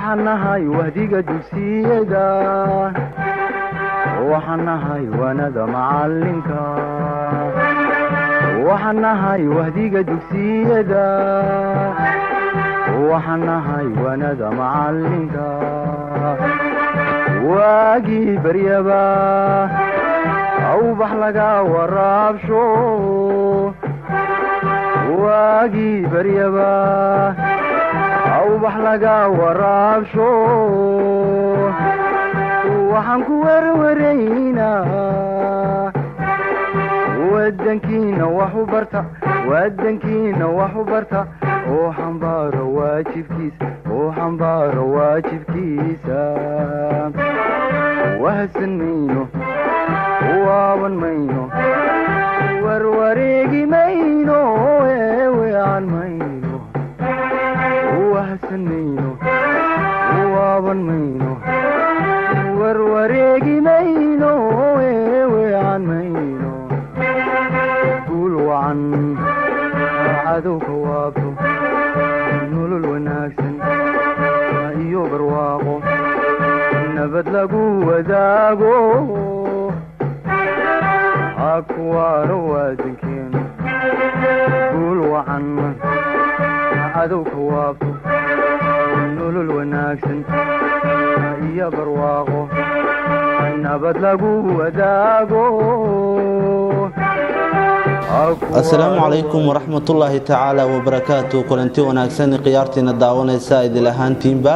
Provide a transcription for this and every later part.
waxaan nahay wahdiga dugsiyada waxaan nahay wanada macalinka waxaan nahay wahdiga dugsiyada waxaan nahay wanada macalinka waagii baryaba awbax laga waraabsho waagii baryaba awbax laga waraabsho waxaan ku warwaraynaa wadankiina wax u barta oo xambaaro waajibkiisa wahsan mayno waaban mayno warwareegi mayno weecan mayno wahsan mayno waaban mayno warwareegi mayno weecan mayno guul wacan cadowka waabto nolol wanaagsan iyo barwaaqo nabad lagu wadaago hakuwaaro waadankeenu guul wacan cadowka waabto nolol wanaagsan iyo barwaaqo nabad lagu wadaago. asalaamu calaykum waraxmatullaahi tacaala wabarakaatu. kulanti wanaagsan khiyaartiina daawanaysa idil ahaantiinba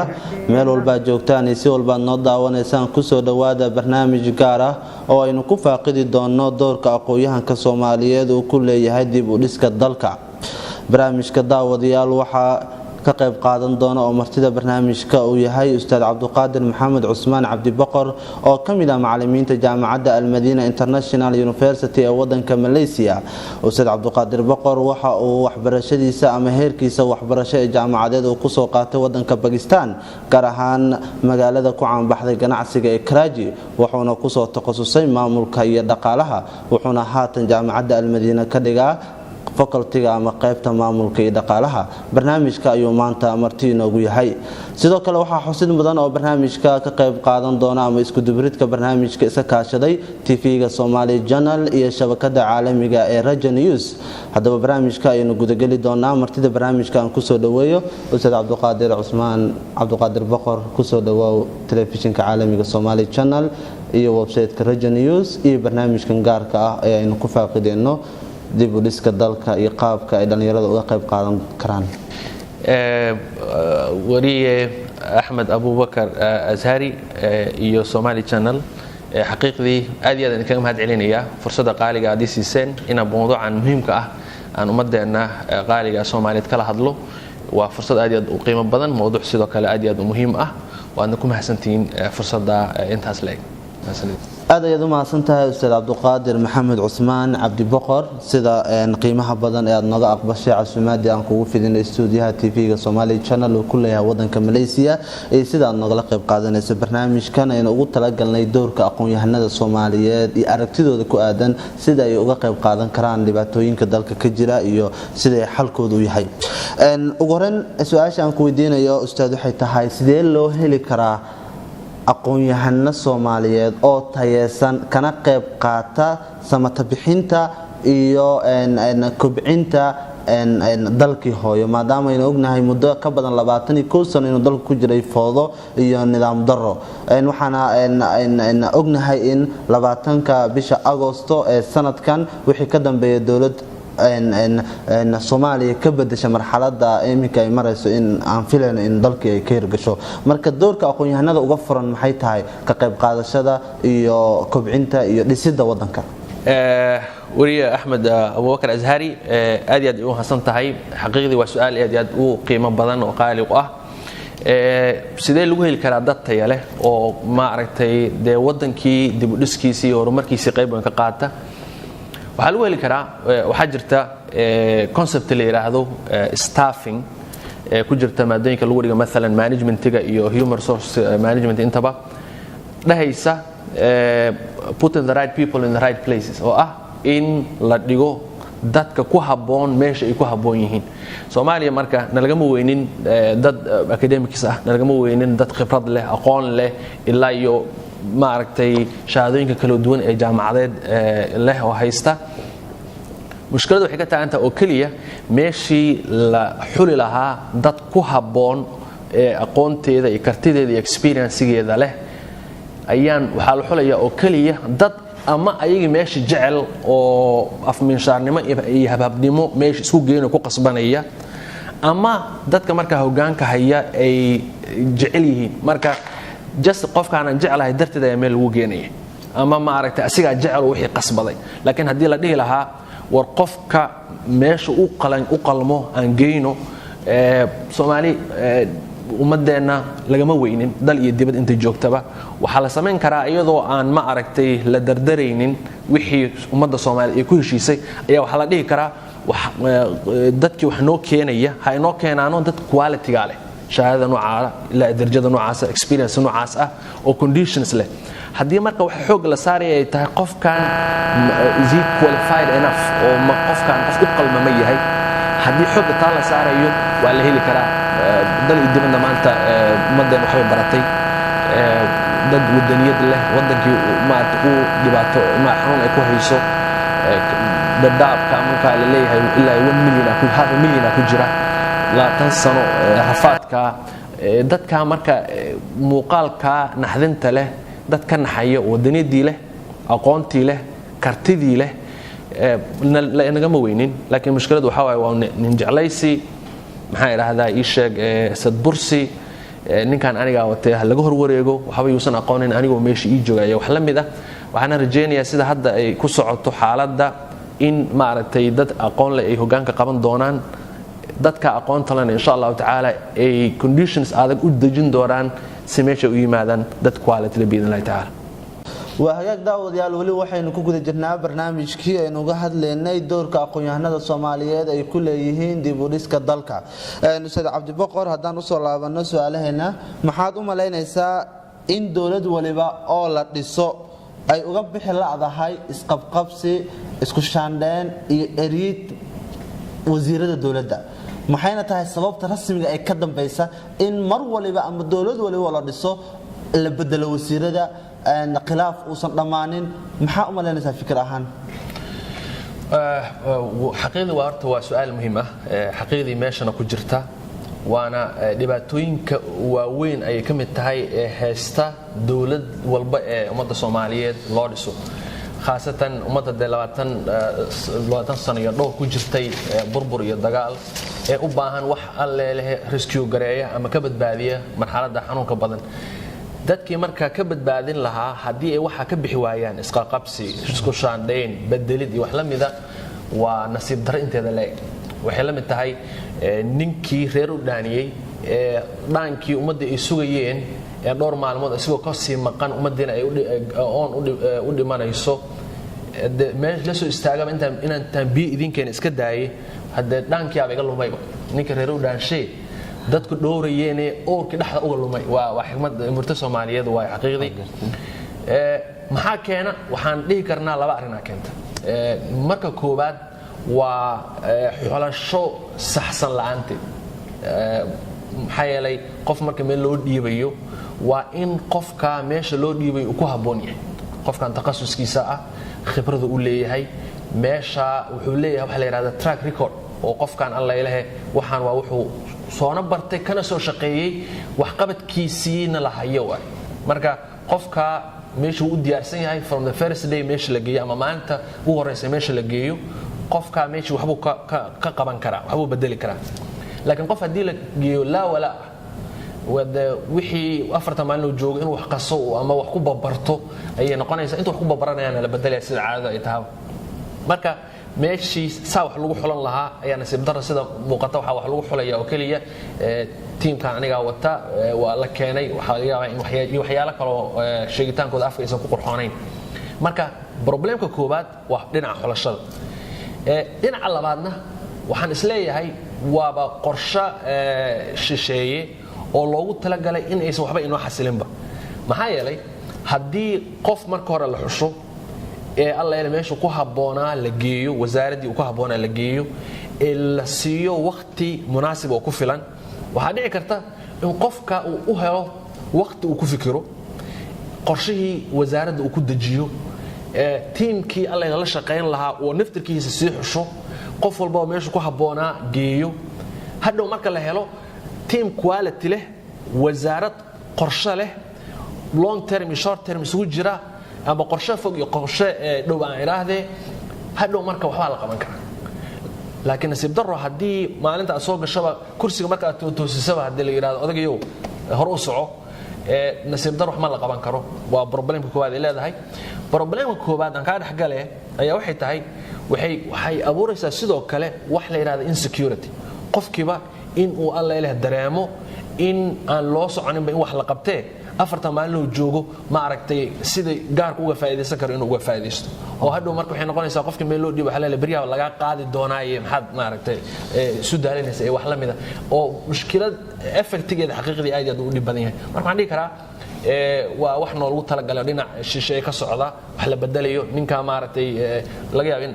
meel walbaad joogtaan iyo si walbaad noo daawanaysaan kusoo dhowaada barnaamij gaar ah oo aynu ku faaqidi doonno doorka aqoon-yahanka soomaaliyeed uu ku leeyahay dib u dhiska dalka. barnaamijka daawadayaal waxaa ka qayb qaadan doona oo martida barnaamijka uu yahay ustaad cabduqaadir maxamed cusmaan cabdiboqor oo ka mid ah macallimiinta jaamacadda almadiina international university ee wadanka malaysia. ustaad cabduqaadir boqor waxa uu waxbarashadiisa ama heerkiisa waxbarasho ee jaamacadeed uu kusoo qaatay wadanka Pakistan, gaar ahaan magaalada ku caanbaxday ganacsiga ee Karachi, wuxuuna kusoo takhasusay maamulka iyo dhaqaalaha, wuxuuna haatan jaamacadda almadiina ka dhigaa facultyga ama qaybta maamulka iyo dhaqaalaha. barnaamijka ayuu maanta marti inoogu yahay. sidoo kale waxaa xusid mudan oo barnaamijka ka qayb qaadan doona ama isku dubridka barnaamijka isa kaashaday TV-ga Somali Channel iyo shabakada caalamiga ee Raja News. haddaba barnaamijka aynu gudageli doonaa. martida barnaamijka aan kusoo dhaweeyo ustaad cabduqaadir cusmaan cabduqaadir boqor, kusoo dhawaaw telefishinka caalamiga Somali Channel iyo website-ka Raja News iyo barnaamijkan gaarka ah ee aynu ku faaqideyno dib u dhiska dalka iyo qaabka ay dhalinyarada uga qayb qaadan karaan. wariye axmed abubakar azhari iyo Somali Channel xaqiiqdii aad iyo aad idinkaga mahad celinayaa fursadda qaaliga aad ii siiseen inaan mowduucan muhiimka ah aan ummadeenna qaaliga Soomaaliyeed kala hadlo. waa fursad aad iyo aad u qiimo badan, mowduuc sidoo kale aad iyo aad u muhiim ah. waadna ku mahadsantihiin fursadda intaas leeg. aad ayaad u mahadsantahay ustaad cabduqaadir maxamed cusmaan cabdiboqor sida qiimaha badan ee aad naga aqbashay casuumaadii aan kugu fidinay stuudiyaha TV-ga Somali Channel oo ku leeyahay wadanka Malaysia ee sida aad nagala qayb qaadanayso barnaamijkan aynu ugu talagalnay doorka aqoon-yahanada Soomaaliyeed iyo aragtidooda ku aadan sida ay uga qayb qaadan karaan dhibaatooyinka dalka ka jira iyo sida ay xalkoodu u yahay. ugu horreyn su'aasha aan ku weydiinayo ustaad waxay tahay sidee loo heli karaa aqoon-yahano Soomaaliyeed oo tayeesan kana qayb qaata samata bixinta iyo kobcinta dalkii hooyo, maadaama aynu ognahay muddo ka badan 21 sano inuu dalku ku jiray foodo iyo nidaam darro. waxaana ognahay in 20ka bisha Agoosto ee sanadkan wixii ka dambeeyay dawlad Soomaaliya ka bedesha marxaladda iminka ay marayso in aan filayno in dalkii ay ka hirgasho. marka doorka aqoon-yahanada uga furan maxay tahay ka qayb qaadashada iyo kobcinta iyo dhisidda wadanka? wariye axmed abubakar azhari aad iyo aad u hasan tahay. xaqiiqdii waa su'aal aad iyo aad u qiimo badan oo qaali u ah. sidee lagu heli karaa dad tayo leh oo ma aragtay dee wadankii dib u dhiskiisii iyo horumarkiisii qayb weyn ka qaata? waxaa lagu heli karaa, waxaa jirta concept la yiraahdo staffing ku jirta maadooyinka lagu dhigo maalan managementiga iyo human resource management intaba dhahaysa putting the right people in the right places, oo ah in la dhigo dadka ku habboon meesha ay ku habboon yihiin Soomaaliya marka nalagama weynin dad academics ah nalagama weynin dad khibrad leh aqoon leh ilaa iyo maaragtay shahaadooyinka kala duwan ee jaamacadeed leh oo haysta mushkiladu waxay ka taaganta oo kaliya meeshii la xuli lahaa dad ku habboon aqoonteeda iyo kartideeda iyo experience-geeda leh ayaan waxa la xulaya oo kaliya dad ama ayaga meesha jecel oo afminshaarnimo iyo hababnimo meesha isku geeyno ku qasbanaya ama dadka marka hoggaanka haya ay jecel yihiin marka just qofkaan jecelahay darteed ayaa meel lagu geenaya ama ma aragtay asiga jecel wixii qasbaday laakiin hadii la dhihi lahaa war qofka meesha u qalmo aan geeyno Soomaali ummadeena lagama weynin dal iyo dibad inta joogtaba waxa la sameyn karaa iyadoo aan ma aragtay la dardareynin wixii ummadda Soomaali ay ku heshiisay ayaa waxa la dhihi karaa dadkii wax noo keenaya ha inoo keenaano dad quality ga leh shahaada nooca ila darajada noocaas experience noocaas ah oo conditions leh hadii marka wax xoog la saaray ay tahay qofkan is he qualified enough oo ma qofkan qof u qalma yahay hadii xoog taa la saarayo waa la heli karaa dal dibadda maanta ummadeen waxay baratay dad wadaniyad leh wadankii maanta uu dhibaato ma xanuun ay ku hayso dadaabka marka la leeyahay ilaa 1 milyan ku jira la tan sano rafaadka dadka marka muuqaalka naxdinta leh dadka naxaya wadaniyadii leh aqoontii leh kartidii leh nagama weynin laakiin mushkiladu waxa waaye waa nin jeclaysi maxaa yiraahdaa ii sheeg sad bursi ninkan aniga watay laga hor wareego waxba yuusan aqoonin anigoo meesha ii joogaya wax la mid ah waxaan rajeynayaa sida hadda ay ku socoto xaaladda in maaragtay dad aqoon leh ay hoggaanka qaban doonaan dadka aqoonta leh insha Allah taala ay conditions adag u dejin doonaan si meesha u yimaadaan dad quality leh biidin Allah taala waa hagaag daawadayaal wali waxaynu ku guda jirnaa barnaamijkii aynu uga hadlaynay doorka aqoon-yahanada Soomaaliyeed ay ku leeyihiin dib u dhiska dalka Ustaad Cabdi Boqor haddaan u soo laabano su'aalaheena maxaad u malaynaysaa in dawlad waliba oo la dhiso ay uga bixi laadahay isqabqabsi isku shaandeen iyo eriid wasiirada dawladda maxayna tahay sababta rasmiga ay ka dambaysa in mar waliba ama dawlad waliba la dhiso la bedelo wasiirada khilaaf uusan dhamaanin maxaa u malaynaysaa fikir ahaan xaqiiqdii waa su'aal muhiim ah xaqiiqdii meeshana ku jirta waana dhibaatooyinka waaweyn ay ka mid tahay heesta dawlad walba ee ummadda Soomaaliyeed loo dhiso khaasatan ummadda 20 sano iyo dhowr ku jirtay burbur iyo dagaal ee u baahan wax alle leh rescue gareeya ama ka badbaadiya marxaladda xanuunka badan dadkii marka ka badbaadin lahaa hadii ay waxa ka bixi waayaan isqaqabsi isku shaandeen bedelid iyo wax la mid ah waa nasiib dar inteeda leeg waxay la mid tahay ninkii reer u dhaaniyay dhaankii ummadda ay sugayeen ee dhowr maalmood isagoo ka sii maqan ummadina ay u dhimanayso meel la soo istaagaba inaan tanbiih idinkeen iska daayay hadda dhaankii aba iga lumay ninka reer u dhaanshay dadku dhowrayeen oorkii dhaxda uga lumay waa xigmad murtad Soomaaliyeed waa xaqiiqdi maxaa keena waxaan dhihi karnaa laba arrin keenta marka koobaad waa xulasho saxsan la'aanteed maxaa yeelay qof marka meel loo dhiibayo waa in qofka meesha loo dhiibay uu ku habboon yahay qofkan takhasuskiisa ah khibradu u leeyahay meesha wuxuu leeyahay waxa la yiraahdo track record oo qofkan alla ilahay waxaan waa wuxuu soona bartay kana soo shaqeeyay wax qabadkiisiina la hayo marka qofka meesha uu diyaarsan yahay from the first day meesha la geeyo ama maanta uu horeysay meesha la geeyo qofka meesha waxbuu ka qaban karaa waxbuu bedeli karaa laakiin qof hadii la geeyo la wala wada wixii 4 maalin joogo inuu wax qaso ama wax ku babarto ayay noqonaysaa intuu wax ku babaranayaan la bedelaya sida caadada ay tahay marka meeshii saa wax lagu xulan lahaa ayaa nasiib darro sida muuqata waxa wax lagu xulaya oo kaliya teamkan aniga wata waa la keenay waxa laga yaabaa in waxyaalo kale oo sheegitaankooda afka aysan ku qurxoonayn marka problemka koobaad waa dhinaca xulashada dhinaca labaadna waxaan isleeyahay waaba qorshe shisheeye oo loogu talagalay in aysan waxba inoo xasilinba maxaa yeelay haddii qof marka hore la xusho alla ila meesha ku haboonaa la geeyo wasaaradii ku haboonaa la geeyo la siiyo waqti munaasib oo ku filan waxa dhici karta in qofka uu u helo waqti uu ku fikiro qorshihii wasaaradda uu ku dajiyo teamkii alla ila la shaqeyn lahaa oo naftirkiisa si xusho qof walba oo meesha ku haboonaa geeyo hadhow marka la helo team quality leh wasaarad qorshe leh long term iyo short term isugu jira ama qorshe fog iyo qorshe dhow aan iraahdee hadhow marka waxba la qaban karaa laakiin nasiib darro haddii maalinta soo gashaba kursiga marka aad toosisaba haddii la yiraahdo odagayow hor u soco nasiib darro wax ma la qaban karo waa problemka koowaad ee leedahay problemka koowaad aan ka dhaxgale ayaa waxay tahay waxay abuuraysaa sidoo kale wax la yiraahdo insecurity qofkiiba in uu alla ilaahay dareemo in aan loo soconinba in wax la qabtee afarta maalin uu joogo ma aragtay sida gaarka uga faa'iideysan karo inuu uga faa'iideysto oo hadhow marka waxay noqonaysaa qofkii meel loo dhiibo waxa la bariyaha laga qaadi doonaaye maxaad ma aragtay isu daalinaysa wax la mid ah oo mushkilad effectigeeda xaqiiqdii aad u dhib badan yahay marka waxaan dhihi karaa waa wax nool ugu talagalay dhinac shisheeye ka socda wax la bedelayo ninka ma aragtay laga yaabo in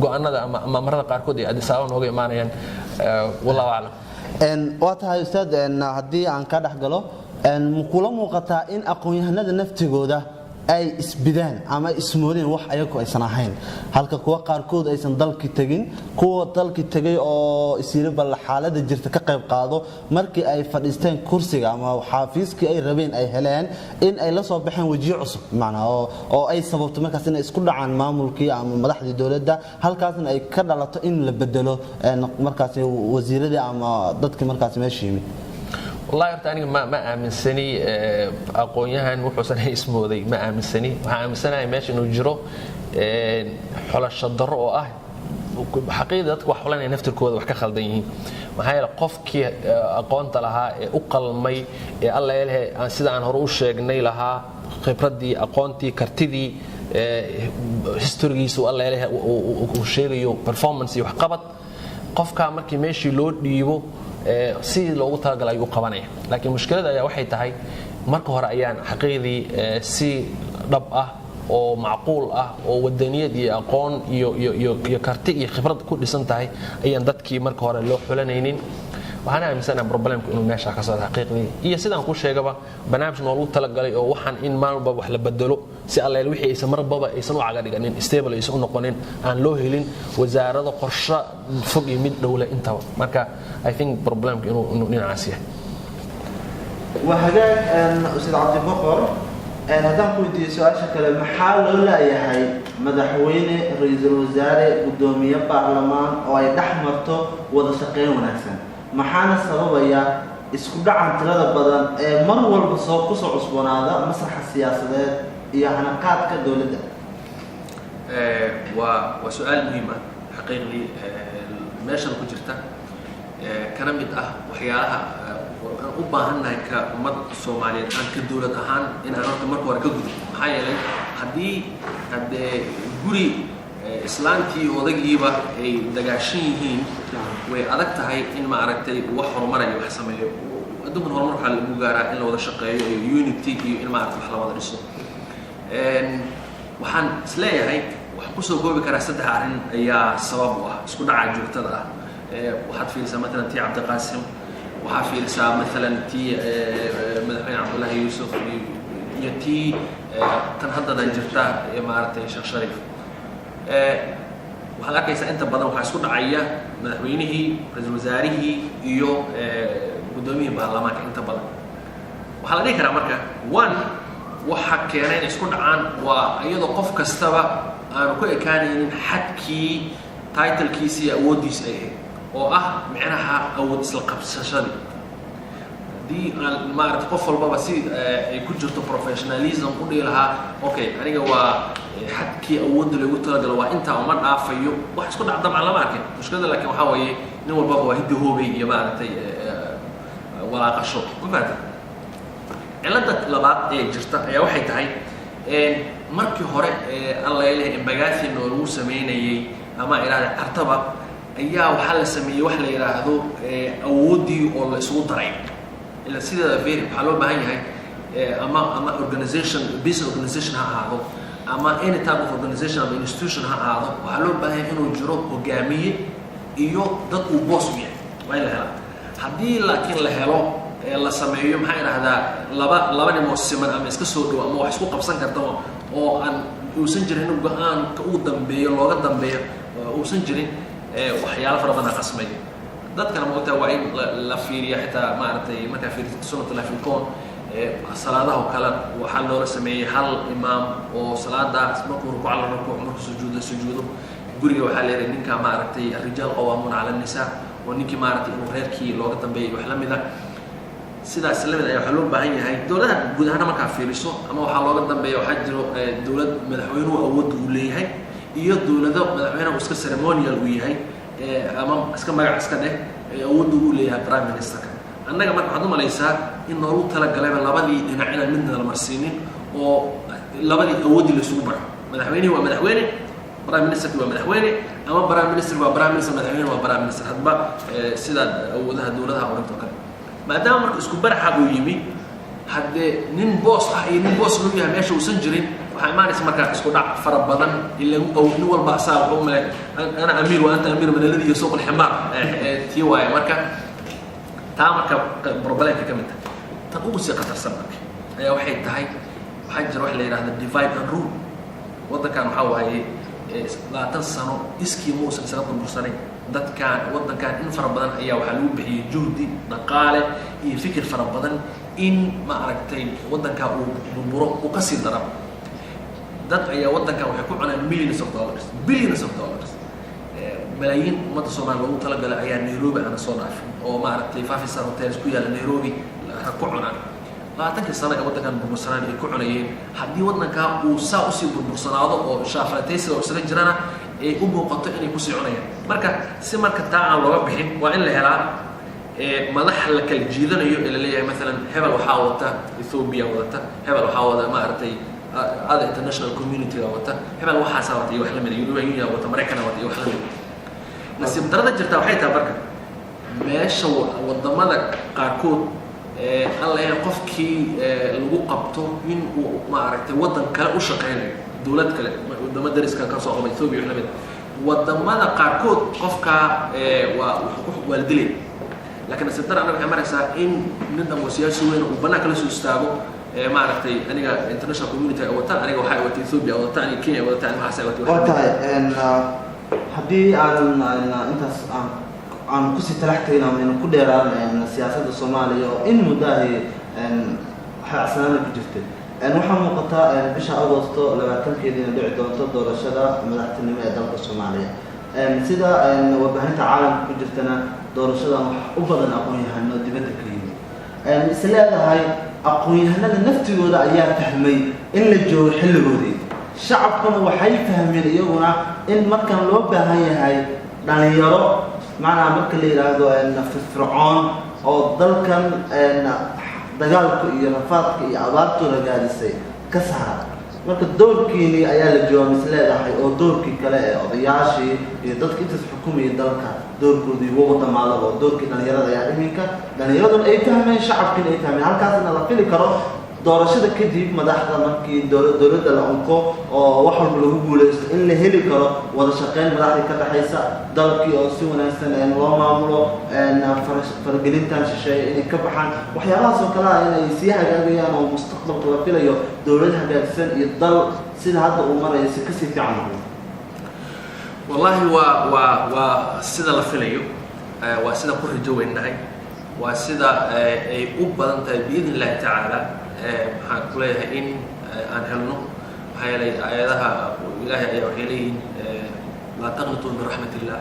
go'aanada ama marada qaarkood ay Addis Ababa nooga imaanayaan wallahu a'lam waa tahay ustaad haddii aan ka dhaxgalo kula muuqataa in aqoon-yahanada naftigooda ay isbidaan ama ismoodeen wax ayagu aysan ahayn halka kuwa qaarkood aysan dalki tagin kuwa dalki tagay oo isiirba la xaaladda jirta ka qayb qaado markii ay fadhiisteen kursiga ama xafiiskii ay rabeen ay heleen in ay la soo baxeen wajiyo cusub macnaa oo ay sababto markaas in ay isku dhacaan maamulkii ama madaxdii dawladda halkaasna ay ka dhalato in la bedelo markaas wasiiradii ama dadkii markaas meesha yimid والله أنا ما آمنسني أقوياء وحسن اسمه ذي ما آمنسني وآمنسنا ماشي إنه جرو حول الشدر حقيقة وحولنا نفتر كود وحكي خالدين ما هي القف كي أقوانت لها أقل مي الله يله سيد عن هروش جني لها خبرتي أقوانتي كرتدي هيستوريس والله يله وشيريو performance وحقبت قف كامل كي ماشي لود يبو si loogu talagalay uu qabanay laakiin mushkilada ayaa waxay tahay marka hore ayaan xaqiiqdii si dhab ah oo macquul ah oo wadaniyad iyo aqoon iyo karti iyo khibrad ku dhisan tahay ayaan dadkii marka hore loo xulanaynin waxaan aaminsanahay problemku inuu meesha ka soo xaqiiqdii iyo sidaan ku sheegaba barnaamij loogu talagalay oo waxaan in maalba wax la bedelo si alla wixii ay marba aysan u caga dhiganin stable aysan u noqonin aan loo helin wasaarada qorshe fog iyo mid dawla intaba marka I think problemku inuu dhinacaas yahay وهجاء أستاذ عبد البقر هذا كنت سؤال شكل محل لا يحي مدحوين رئيس الوزراء قدومية برلمان أو يدحمرته وذا شقين ونحسن محانا السبب يا اسكو عن ثلاثة بدن مر والبصوق قصة عصبون هذا مسرح السياسة يعني قاد كدولة وسؤال مهم حقيقي ماشي أنا كنت كان مد وحياها وباهنا كمد الصوماليين عن كدولة أهان إن أنا تمرك وركض حيا لي هدي جوري إسلامتي وذجيبة دجاشين وأذكت هاي إن ما أردت وحر مرة يحسمه أدوم هرمر على المجارة إلا وذا شقي يونيتي إن ما أردت حلا ما درسه وحن سلايا هاي وحقصوا جوبي كراسة عارين يا صوابها سكون عاجل تدا وحد في لسا مثلا تي عبد القاسم وحد في لسا مثلا تي مدحين عبد الله يوسف يتي تنهضد الجرتا إمارة الشيخ شريف waxaa arkaysaa inta badan waxa isku dhacaya madaxweynihii ra'iisul wasaarihii iyo gudoomiyihii baarlamaanka inta badan waxa la dhihi karaa marka waxa keenay in isku dhacaan waa iyadoo qof kastaba aanu ku ekaanaynin xadkii title-kiisa iyo awoodiisa ay oo ah macnaha awood isla qabsashadii dii maaragtay qof walbaba si ay ku jirto professionalism u dhihi lahaa okay aniga waa xadkii awoodda lagu talagalo waa inta uma dhaafayo wax isku dhac dabcan lama arkin mushkilada laakiin waxa weeye nin walbaba waa hidda hoobay iyo maaragtay walaaqasho ma fahamtay cilada labaad ee jirta ayaa waxay tahay markii hore alla ilaahay imbagaasi oo lagu sameeyay ama iraada artaba ayaa waxa la sameeyay wax la yiraahdo awoodii oo la isugu daray ila sida beer waxa loo baahan yahay ama organization business organization ha ahaado ama any type of organization ama institution ha aado waxaa loo baahan yahay inuu jiro hogaamiye iyo dad uu boos u yahay waa in la helaa haddii laakiin la helo la sameeyo maxaa idhahdaa laba nimoo siman ama iska soo dhow ama wax isku qabsan karta oo aan uusan jirin in go-aanka uu dambeeyo looga dambeeyo uusan jirin waxyaalo fara badan qasmaya dadkana moogtaa waa in la fiiriya xitaa maaragtay markaa fiirisid sunnatullahi fil kown salaadaha oo kale waxaa loola sameeyey hal imaam oo salaadaas markuu rukuuc la rukuuc markuu sujuudo guriga waxaa leeyahay ninka maaragtay rijaal qawaamuuna cala nisaa oo ninkii maaragtay inuu reerkii looga dambeeyay wax la mida sidaas la mid ayaa waxaa loo baahan yahay dowladaha guud ahaan markaa fiiriso ama waxaa looga dambeeya waxaa jiro dowlad madaxweynuhu awoodda uu leeyahay iyo dowlado madaxweynaha iska ceremonial uu yahay ama iska magac iska dheh awoodda uu leeyahay prime ministerka annaga marka waxaad u malaysaa in noogu talagalayba labadii dhinac inaan midna la marsiinin oo labadii awooddii la isugu baxo madaxweynihii waa madaxweyne prime ministerki waa madaxweyne ama prime minister waa prime minister madaxweyne waa prime minister hadba sidaad awoodaha dowladaha orintoo kale maadaama marka isku baraxa uu yimi haddee nin boos ah iyo nin boos loo yahay meesha uusan jirin waxaa imaanaysa markaa isku dhac fara badan ilaa nin walba asaa wuxuu u malay ana amiir wa anta amiir manaladi iyo suuq alximaar tii waaye marka taa marka problemka ka mid tahay tan ugu sii khatarsan marka ayaa waxay tahay waxaa jira wax la yidhahda divide and rule waddankan waxaa waaye 20 sano iskii muusan isaga burbursanayn dadkan waddankan in fara badan ayaa waxaa lagu bixiyey juhdi dhaqaale iyo fikir fara badan in ma aragtay waddankaa uu burburo uu ka sii daro dad ayaa waddankan waxay ku cunaan billions of dollars malaayiin ummadda Soomaaliya loogu talagalay ayaa Nairobi ana soo dhaafay oo ma aragtay 5-star hotels ku yaala Nairobi ku cunaan 20 sano ee waddankan burbursanaan ay ku cunayeen haddii waddankaa uu saa usii burbursanaado oo shaafataysiga oo isaga jirana ay u muuqato inay ku sii cunayaan marka si marka taa aan looga bixin waa in la helaa madax la kala jiidanayo ee la leeyahay maalan hebel waxaa wata Ethiopia wadata hebel waxaa wada ma aragtay other international community wata hebel waxaa wata iyo wax la mid European Union wata Mareykan wata iyo wax la mid nasiib darada jirta waxay tahay marka meesha wadamada qaarkood alla yahay qofkii lagu qabto in uu ma aragtay waddan kale u shaqeynayo dawlad kale wadamo dariska ka soo qabay Ethiopia iyo lamid wadamada qaarkood qofka waa la dilay laakiin sidar anaga waxay maraysaa in nin ama siyaasi weyn uu banaanka la soo istaago ma aragtay aniga international community wata aniga waxa ay wata Ethiopia wata aniga Kenya wata aniga waxa ay wata haddii intaas aan ku sii talaxtayna inaan ku dheeraan siyaasadda Soomaaliya oo in muddahay xaasanaana ku jirtay waxaa muuqata bisha Agoosto 20-keedina dhici doonto doorashada madaxtinimo ee dalka Soomaaliya sida warbaahinta caalamka ku jirtana doorashadan wax u badan aqoon-yahano dibadda ka yimid isleedahay aqoon-yahanada naftigooda ayaa fahmay in la joogo xilligoodii shacabkuna waxay fahmeen iyaguna in markan loo baahan yahay dhalinyaro macnaha marka la yiraahdo fircoon oo dalkan dagaalka iyo rafaadka iyo abaartu la gaadisay ka saara marka doorkiini ayaa la joogaa isleedahay oo doorkii kale ee odayaashii iyo dadka intaas xukumayay dalka doorkoodii ugu dhamaado oo doorkii dhalinyarada ayaa dhiminka dhalinyaraduna ay fahmeen shacabkina ay fahmeen halkaasna la fili karo doorashada kadib madaxda markii dowladda la unko oo wax walba lagu guuleysto in la heli karo wada shaqeyn madaxda ka dhaxaysa dalkii oo si wanaagsan loo maamulo faragelintan shisheeye inay ka baxaan waxyaabahaas oo kale ah inay sii hagaagayaan oo mustaqbalka la filayo dowlad hagaagsan iyo dal sida hadda uu marayo si kasii fiican noqdo wallahi waa sida la filayo waa sida ku rajo weynahay waa sida ay u badan tahay biidn illaahi tacaala maxaan ku leeyahay in aan helno maxaa yeelay aayadaha ilaahay ayaa waxay leeyihiin laa taqnatuu min raxmat illah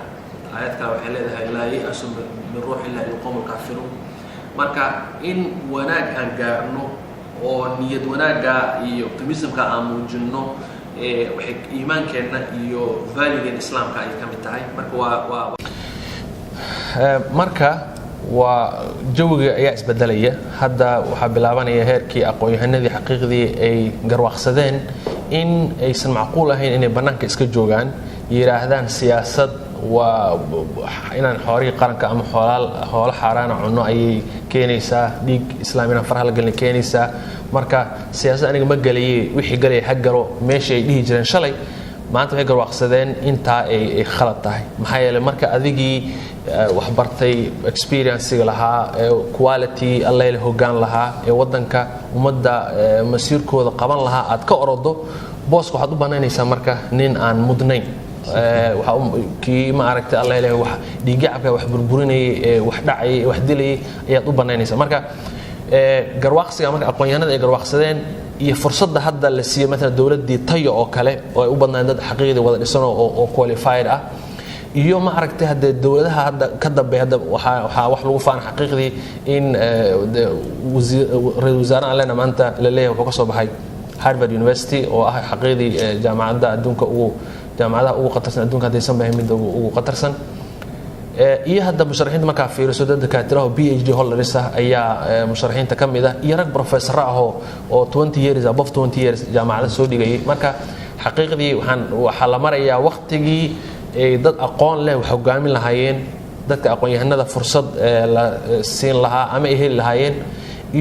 aayad kale waxay leedahay laa ya'asu min ruuxi illahi alqawmu alkaafiruun marka in wanaag aan gaarno oo niyad wanaagga iyo optimismka aan muujinno waxay iimaankeenna iyo valuegan islaamka ay ka mid tahay marka marka waa jawiga ayaa isbedelaya hadda waxaa bilaabanaya heerkii aqoon-yahanadii xaqiiqdii ay garwaaqsadeen in aysan macquul ahayn inay bannaanka iska joogaan yiraahdaan siyaasad waa inaan xoorihii qaranka ama xoolo xaaraana cunno ayay keenaysaa dhiig islaam inaan faraha la gelin keenaysaa marka siyaasad aniga ma galay wixii galay xag galo meeshii ay dhihi jireen shalay maanta waxay garwaaqsadeen intaa ay khalad tahay maxaa yeelay marka adigii wax bartay experience-ga lahaa quality alla hoggaan lahaa ee wadanka ummadda masiirkooda qaban lahaa aad ka orodo booska waxaad u banaynaysaa marka nin aan mudnayn waxa kii ma aragtay alla ilaahay wax dhiigacabka wax burburinayay wax dhacay wax dilay ayaad u banaynaysaa marka garwaaqsiga marka aqoon-yahanada ay garwaaqsadeen iyo fursadda hadda la siiyay mesela dawladdii tayo oo kale oo ay u badnaan dad xaqiiqdii wada dhisan oo qualified ah iyo ma aragtay hadda dawladaha hadda ka dambeey hadda waxa wax lagu faan xaqiiqdii in ra'iisul wasaaraha lana maanta la leeyahay wuxuu ka soo baxay Harvard University oo ah xaqiiqdii jaamacadda adduunka jaamacadaha ugu qatarsan adduunka hadaysan bahay mid ugu qatarsan iyo hadda musharaxiinta markaa fiiriso dad dakaatiraha PhD holders ayaa musharaxiinta ka mid ah iyo rag professor ah oo 20 years above 20 years jaamacada soo dhigay marka xaqiiqdii waxa la marayaa waqtigii dad aqoon leh wax hogaamin lahaayeen dadka aqoon-yahanada fursad la siin lahaa ama ay heli lahaayeen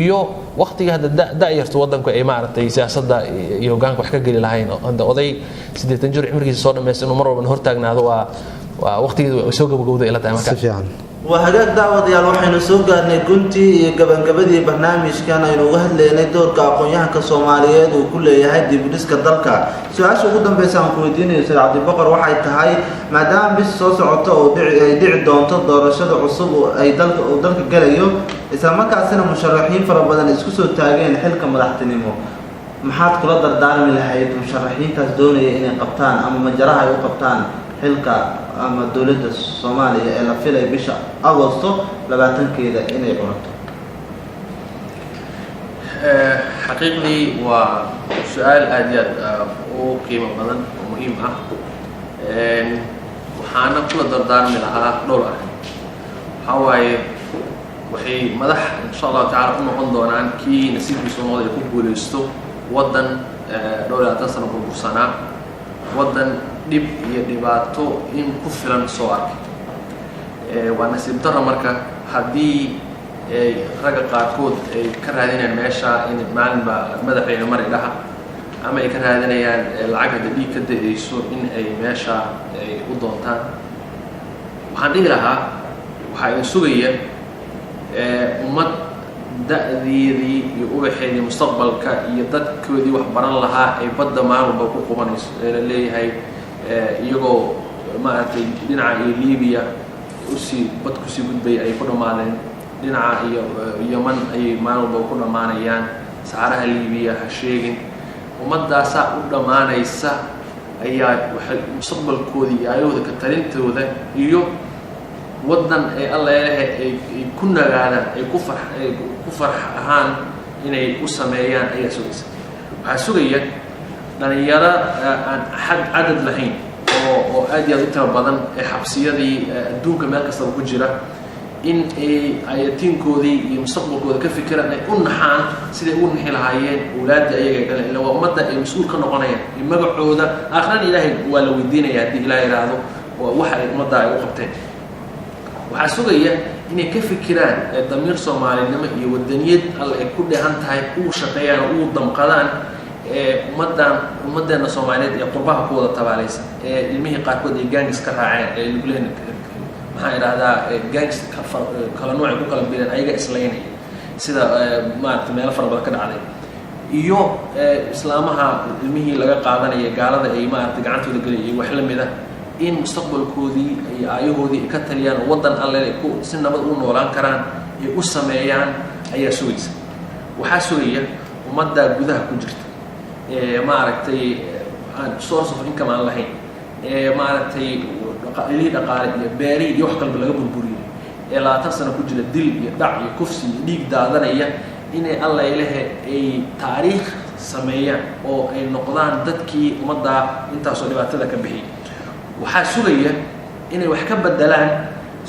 iyo waqtiga hadda da'yarta wadanku ay maartay siyaasadda iyo hoggaanka wax ka gali lahayn hadda oday 80 jir cimrigiisa soo dhameystay inuu mar walba hortaagnaado waa waqtigeedu soo gabagabowday ila tahay marka وهجاك دعوة ديال وحين سوقا نكونتي جبان جبدي برنامج كان ينوه لنا دور كأقوياء كصوماليات وكل يهدي بديسك الدلكا سؤال شو قدام بيسام كويدين يصير عبد البقر واحد تهاي ما دام بس صوص عطاء ودع الدون تقدر رشاد عصب أي دلك الجليو إذا ما كأسنا مشرحين فربنا نسكسوا التاجين حلك ما راح تنمو محط كل دار من الحياة مشرحين تزدوني إن قبطان أما مجراها يو قبطان حلك أما الدولة الصومالية إلى فيلا بيشا أغسطس لبعتن كذا إنه يقولون حقيقي وسؤال أديت وقيمة بدن ومهمة وحنا كل دردان من لها دولار هواي وحي مدح إن شاء الله تعالى كنا قندونا عن كي نسيب الصومالي يكون بوليستو ودن دولة تصنع بالبرسانة ودن dib iyo dhibaato in ku filan soo arkay waa nasiib darro marka haddii ragga qaarkood ay ka raadinayaan meesha in maalinba madaxweyne mar idhaha ama ay ka raadinayaan lacag hadda dhiig ka da'ayso in ay meesha ay u doontaan waxaan dhihi lahaa waxaa idin sugaya ummad da'deedii iyo ubaxeedii mustaqbalka iyo dadkoodii wax baran lahaa ay badda maalinba ku qubanayso ee la leeyahay iyagoo maaragtay dhinaca iyo Liibiya bad kusii gudbay ay ku dhamaadeen dhinaca iyo Yemen ay maalmo ku dhamaanayaan saaraha Liibiya ha sheegin ummadaasaa u dhamaanaysa ayaa waxay mustaqbalkoodii ayooda ka talintooda iyo wadan ay alla ay ku nagaadaan ay ku farxaan inay u sameeyaan ayaa sugaysa waxaa sugaya dhalinyaro aan cadad lahayn oo aad iyo aad u tiro badan ee xabsiyadii adduunka meel kastaba ku jira in ayatiinkoodii iyo mustaqbalkooda ka fikiraan ay u naxaan siday u nixi lahaayeen awlaadda ayaga dhaleen ilaa waa ummadda ay mas-uul ka noqonayaan iyo magacooda aakhirana ilaahay waa la weydiinaya haddii ilaahay yidhaahdo waxa ay ummadda ay u qabteen waxaa sugaya inay ka fikiraan damiir soomaalinimo iyo wadaniyad alla ay ku dheehan tahay ugu shaqeeyaan oo ugu damqadaan ummaddeena Soomaaliyeed ee qurbaha ku wada tabaalaysan ee ilmihii qaarkood ay gaangis ka raaceen ee lugleen maxaa yiraahdaa gaangis kala nooc ku kala biiran ayaga islaynay sida maaragtay meel fara badan ka dhacday iyo islaamaha ilmihii laga qaadanaya gaalada ay maaragtay gacantooda galiyay wax la mid ah in mustaqbalkoodii iyo aayahoodii ka taliyaan wadan alle ay ku si nabad u noolaan karaan ay u sameeyaan ayaa sugaysa waxaa sugaya ummadda gudaha ku jirta maaragtay source of income aan lahayn maaragtay dhaqaale iyo beeri iyo wax kalba laga burburiyay 20 sano ku jira dil iyo dhac iyo kufsi iyo dhiig daadanaya inay alla ilahay ay taariikh sameeyaan oo ay noqdaan dadkii ummadda intaasoo dhibaatada ka bixiyay waxaa sugaya inay wax ka bedelaan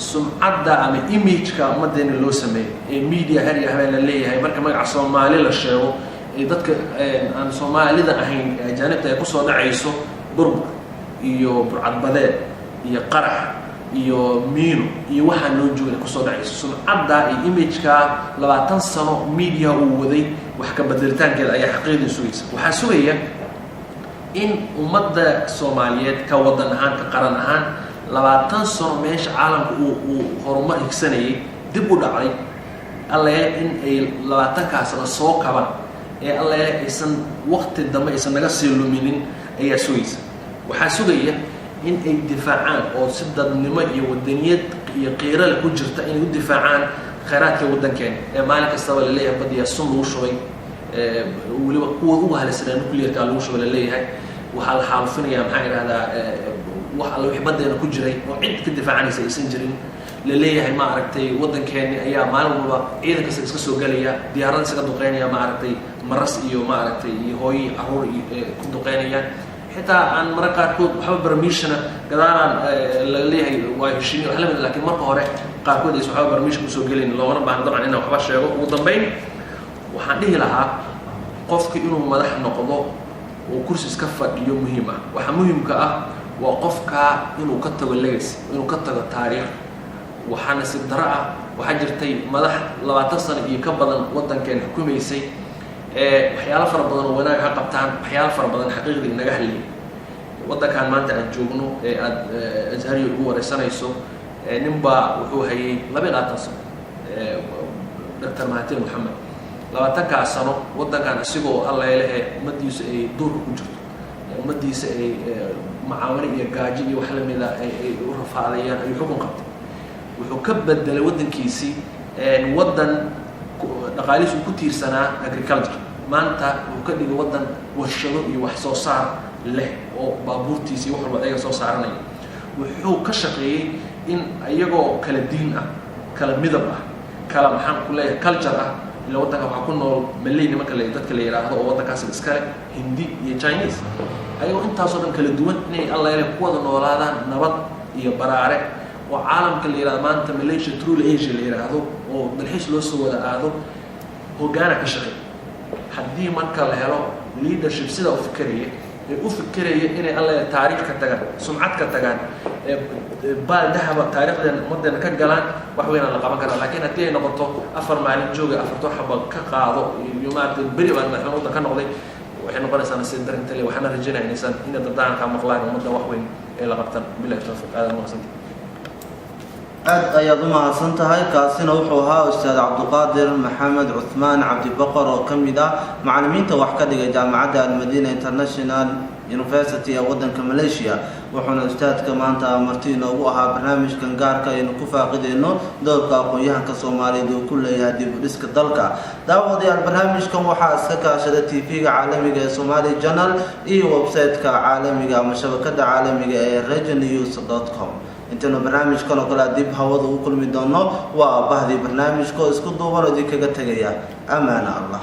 sumcadda ama image-ka ummaddeena loo sameeyo ee media har iyo habeen la leeyahay marka magaca Soomaali la sheego dadka aan Soomaalida ahayn ajaanibta ay ku soo dhacayso burbur iyo burcadbadeed iyo qarax iyo miino iyo waxa loo joogay ku soo dhacayso sumcadda iyo image-ka 20 sano media uu waday wax ka bedelitaankeeda ayaa xaqiiqdii sugaysa waxaa sugaya in ummadda Soomaaliyeed ka wadan ahaan ka qaran ahaan 20 sano meesha caalamku uu horumar higsanayay dib u dhacay alle in ay 20 ka sano soo kaban ee alle aysan waqti dambe aysan naga sii luminin ayaa sugaysa waxaa sugaya in ay difaacaan oo si dadnimo iyo wadaniyad iyo qiiral ku jirta in ay u difaacaan khayraadka wadankeena ee maalin kasta la leeyahay badiya sun lagu shubay waliba kuwa ugu halisnaa nuclear-ka lagu shubay la leeyahay waxa la xaalufinayaa maxaa yiraahdaa wax alla wixii badeena ku jiray oo cid ka difaacanaysa aysan jirin la leeyahay ma aragtay wadankeena ayaa maalin walba ciidanka iska soo galaya diyaaradaha iska duqeynaya ma aragtay maras iyo ma aragtay iyo hooyi caruur ku duqeynayaan xitaa aan mararka qaarkood waxba permission gadaalaan la leeyahay waa heshiin wax la mid laakiin marka hore qaarkood ay waxba permission soo gelin loona baahan dabcan inaan waxba sheego ugu dambeyn waxaan dhihi lahaa qofka inuu madax noqdo oo kursi iska fadhiyo muhiim ah waxa muhiimka ah waa qofka inuu ka tago legacy inuu ka tago taariikh waxaana si dara ah waxa jirtay madax 20 sano iyo ka badan wadankan xukumaysay waxyaalo fara badan oo wanaag ka qabtaan waxyaalo fara badan xaqiiqdii inaga haliyay wadankan maanta aan joogno ee aad Azhari ugu wareysanayso ninba wuxuu hayay 20 sano Dr. Mahathir Mohamad 20 sano wadankan asigoo alla leeyahay umadiisa ay door ku jirto umadiisa ay macaamil iyo gaaji iyo wax la mid ah ay u rafaadayaan ay xukun qabtay wuxuu ka bedelay wadankiisii wadan dhaqaalihiisu ku tiirsanaa agriculture maanta uu ka dhigay wadan warshado iyo wax soo saar leh oo baabuurtiisa iyo wax walba ay soo saaranay wuxuu ka shaqeeyay in ayagoo kala diin ah kala midab ah kala maxaan ku leeyahay culture ah ila wadanka waxa ku nool Malay nimanka dadka la yiraahdo oo wadankaas iska leh Hindi iyo Chinese ayagoo intaas oo dhan kala duwan inay alla yare ku wada noolaadaan nabad iyo baraare oo caalamka la yiraahdo maanta Malaysia through Asia la yiraahdo oo dalxiis loo soo wada aado hogaana ka shaqeey haddii marka la helo leadership sida u fikiraya inay alla taariikh ka tagaan sumcad ka tagaan baal dahaba taariikhdan ummadana ka galaan wax weyn la qaban karo laakiin haddii ay noqoto afar maalin jooga afarto xabad ka qaado iyo maanta bari baan madaxweynaha ka noqday waxay noqonaysaa nasiib darinta le waxaana rajaynaynaa in dadka maqlaan ummadda wax weyn ee la qabtan billahi tawfiiq aad mahadsan aad ayaad u mahadsan tahay kaasina wuxuu ahaa ustaad Cabduqaadir Maxamed Cuthmaan Cabdi Baqar oo kamid ah macallimiinta wax ka dhigay jaamacadda Al-Madina International University ee wadanka Malaysia wuxuuna ustaadka maanta marti inoogu ahaa barnaamijkan gaarka aynu ku faaqideyno doorka aqoon-yahanka Soomaaliyeed oo ku leeyahay dib u dhiska dalka daawadayaal barnaamijkan waxaa iska kaashaday TV-ga caalamiga ee Somali Channel iyo website-ka caalamiga ama shabakada caalamiga ee regionews.com intana barnaamijkan oo kala dib hawada u kulmi doono waa bahdii barnaamijka isku duuban oo idinkaga tagaya amaana Allah